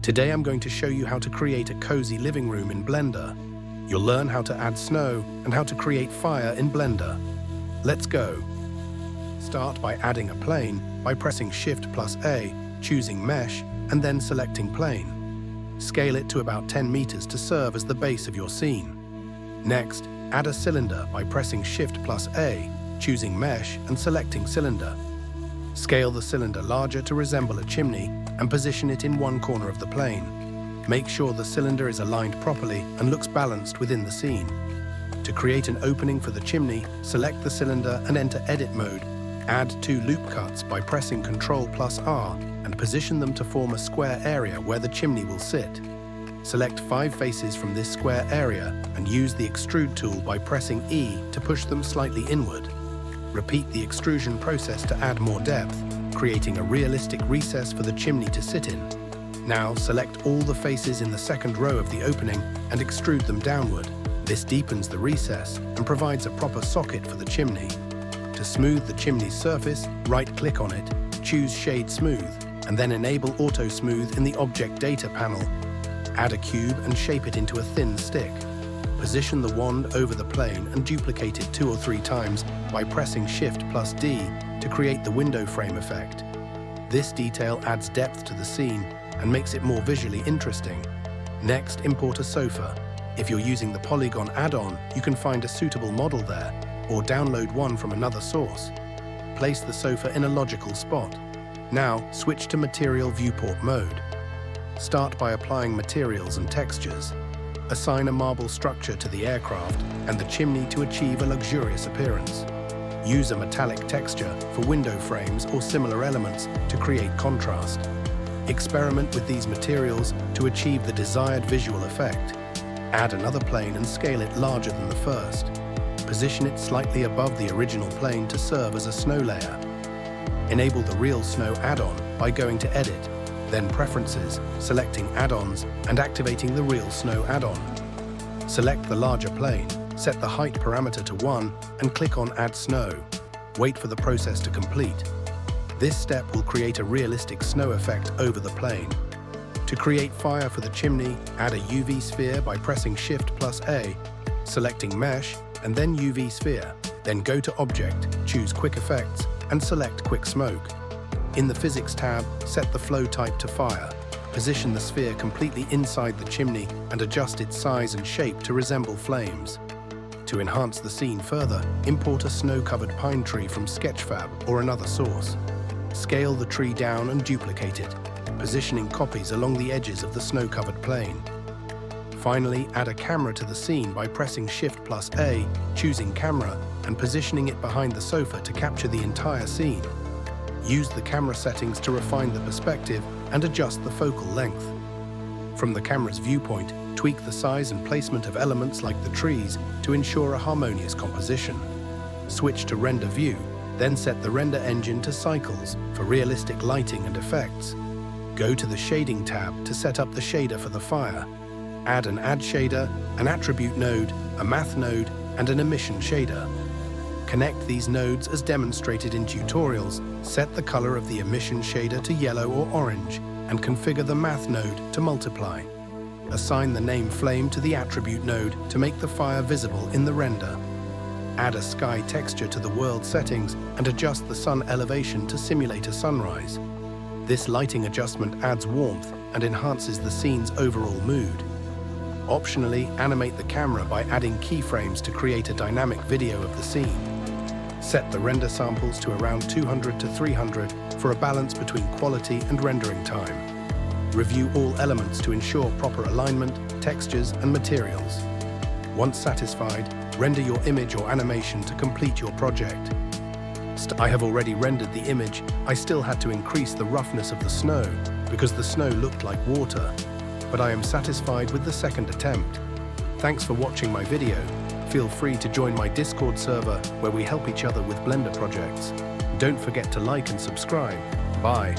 Today I'm going to show you how to create a cozy living room in Blender. You'll learn how to add snow and how to create fire in Blender. Let's go. Start by adding a plane by pressing Shift+A, choosing Mesh, and then selecting Plane. Scale it to about 10 meters to serve as the base of your scene. Next, add a cylinder by pressing Shift+A, choosing Mesh and selecting Cylinder. Scale the cylinder larger to resemble a chimney and position it in one corner of the plane. Make sure the cylinder is aligned properly and looks balanced within the scene. To create an opening for the chimney, select the cylinder and enter Edit mode. Add 2 loop cuts by pressing Ctrl+R and position them to form a square area where the chimney will sit. Select 5 faces from this square area and use the Extrude tool by pressing E to push them slightly inward. Repeat the extrusion process to add more depth, creating a realistic recess for the chimney to sit in. Now select all the faces in the second row of the opening and extrude them downward. This deepens the recess and provides a proper socket for the chimney. To smooth the chimney's surface, right-click on it, choose Shade Smooth, and then enable Auto Smooth in the Object Data panel. Add a cube and shape it into a thin stick. Position the wand over the plane and duplicate it 2 or 3 times by pressing Shift+D to create the window frame effect. This detail adds depth to the scene and makes it more visually interesting. Next, import a sofa. If you're using the Polygon add-on, you can find a suitable model there, or download one from another source. Place the sofa in a logical spot. Now, switch to Material Viewport mode. Start by applying materials and textures. Assign a marble structure to the aircraft and the chimney to achieve a luxurious appearance. Use a metallic texture for window frames or similar elements to create contrast. Experiment with these materials to achieve the desired visual effect. Add another plane and scale it larger than the first. Position it slightly above the original plane to serve as a snow layer. Enable the Real Snow add-on by going to Edit, then Preferences, selecting Add-ons and activating the Real Snow add-on. Select the larger plane, set the height parameter to 1 and click on Add Snow. Wait for the process to complete. This step will create a realistic snow effect over the plane. To create fire for the chimney, add a UV sphere by pressing Shift+A, selecting Mesh and then UV sphere. Then go to Object, choose Quick Effects and select Quick Smoke. In the Physics tab, set the flow type to Fire. Position the sphere completely inside the chimney and adjust its size and shape to resemble flames. To enhance the scene further, import a snow-covered pine tree from Sketchfab or another source. Scale the tree down and duplicate it, positioning copies along the edges of the snow-covered plane. Finally, add a camera to the scene by pressing Shift+A, choosing Camera, and positioning it behind the sofa to capture the entire scene. Use the camera settings to refine the perspective and adjust the focal length. From the camera's viewpoint, tweak the size and placement of elements like the trees to ensure a harmonious composition. Switch to Render View, then set the render engine to Cycles for realistic lighting and effects. Go to the Shading tab to set up the shader for the fire. Add an Add shader, an Attribute node, a Math node, and an Emission shader. Connect these nodes as demonstrated in tutorials, set the color of the Emission shader to yellow or orange, and configure the Math node to multiply. Assign the name Flame to the Attribute node to make the fire visible in the render. Add a sky texture to the world settings and adjust the sun elevation to simulate a sunrise. This lighting adjustment adds warmth and enhances the scene's overall mood. Optionally, animate the camera by adding keyframes to create a dynamic video of the scene. Set the render samples to around 200 to 300 for a balance between quality and rendering time. Review all elements to ensure proper alignment, textures, and materials. Once satisfied, render your image or animation to complete your project. I have already rendered the image. I still had to increase the roughness of the snow because the snow looked like water, but I am satisfied with the second attempt. Thanks for watching my video. Feel free to join my Discord server where we help each other with Blender projects. Don't forget to like and subscribe. Bye.